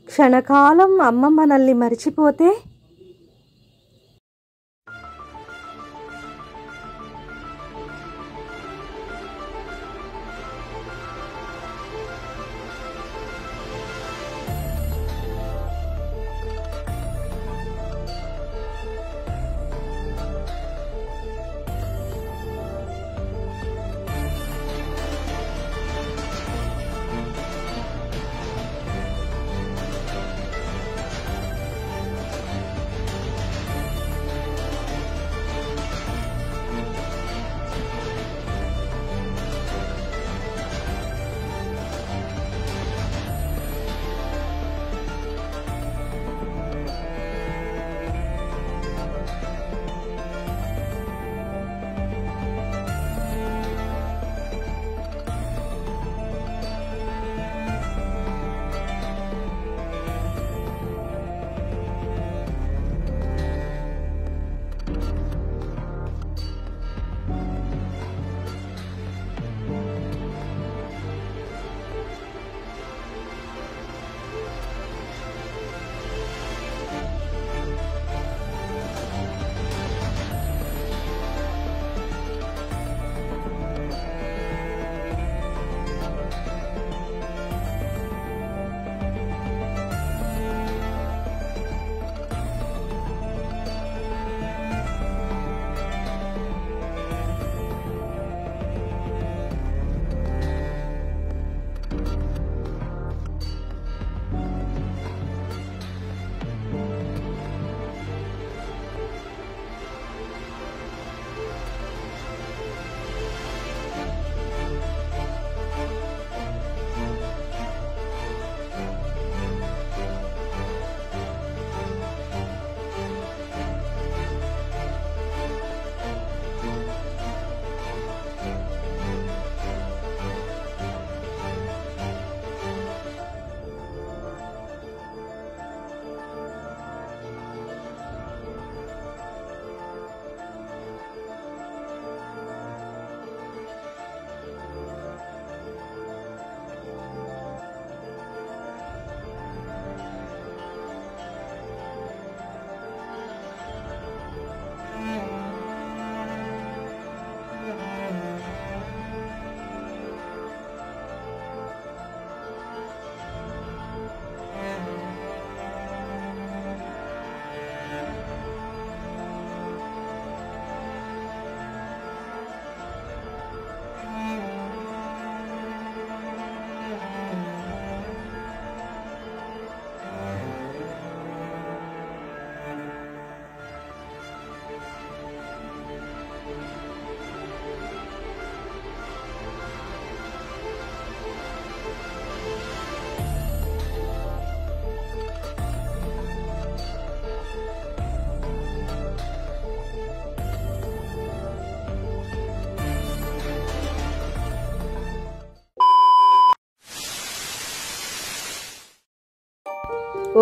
క్షణకాలం అమ్మ మనల్ని మరిచిపోతే?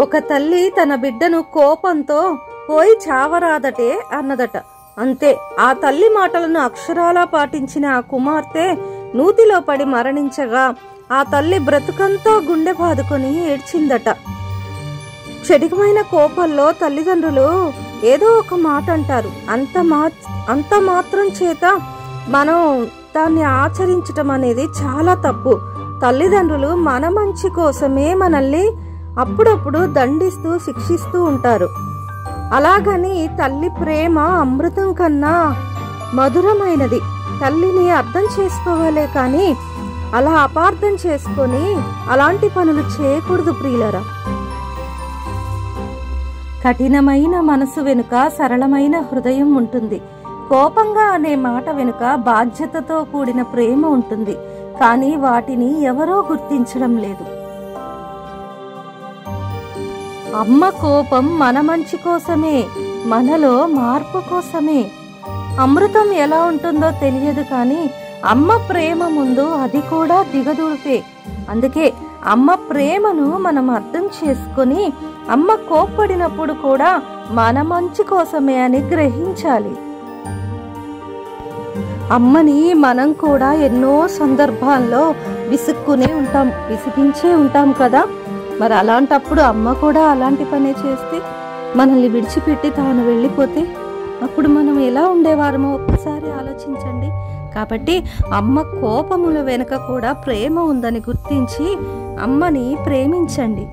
ఒక తల్లి తన బిడ్డను కోపంతో పోయి చావరాదటే అన్నదట. అంతే, ఆ తల్లి మాటలను అక్షరాలా పాటించిన ఆ కుమార్తె నూతిలో పడి మరణించగా ఆ తల్లి బ్రతుకంతా గుండె బాదుకొని ఏడ్చిందట. క్షణికమైన కోపంలో తల్లిదండ్రులు ఏదో ఒక మాట అంటారు. అంత మాత్రం చేత మనం దాన్ని ఆచరించటం అనేది చాలా తప్పు. తల్లిదండ్రులు మన మంచి కోసమే మనల్ని అప్పుడప్పుడు దండిస్తూ శిక్షిస్తూ ఉంటారు. అలాగని తల్లి ప్రేమ అమృతం కన్నా మధురమైనది. తల్లిని అర్థం చేసుకోవాలే కానీ అలా అపార్థం చేసుకొని అలాంటి పనులు చేయకూడదు ప్రియులరా. కఠినమైన మనసు వెనుక సరళమైన హృదయం ఉంటుంది. కోపంగా అనే మాట వెనుక బాధ్యతతో కూడిన ప్రేమ ఉంటుంది. కానీ వాటిని ఎవరో గుర్తించడం లేదు. అమ్మ కోపం మన మంచి కోసమే, మనలో మార్పు కోసమే. అమృతం ఎలా ఉంటుందో తెలియదు కానీ అమ్మ ప్రేమ ముందు అది కూడా దిగదుడిపే. అందుకే అమ్మ ప్రేమను మనం అర్థం చేసుకొని అమ్మ కోప్పడినప్పుడు కూడా మన మంచి కోసమే అని గ్రహించాలి. అమ్మని మనం కూడా ఎన్నో సందర్భాల్లో విసుక్కుంటూ ఉంటాం, విసిగించే ఉంటాం కదా. మరి అలాంటప్పుడు అమ్మ కూడా అలాంటి పనే చేస్తే, మనల్ని విడిచిపెట్టి తాను వెళ్ళిపోతే అప్పుడు మనం ఎలా ఉండేవారమో ఒక్కసారి ఆలోచించండి. కాబట్టి అమ్మ కోపముల వెనుక కూడా ప్రేమ ఉందని గుర్తించి అమ్మని ప్రేమించండి.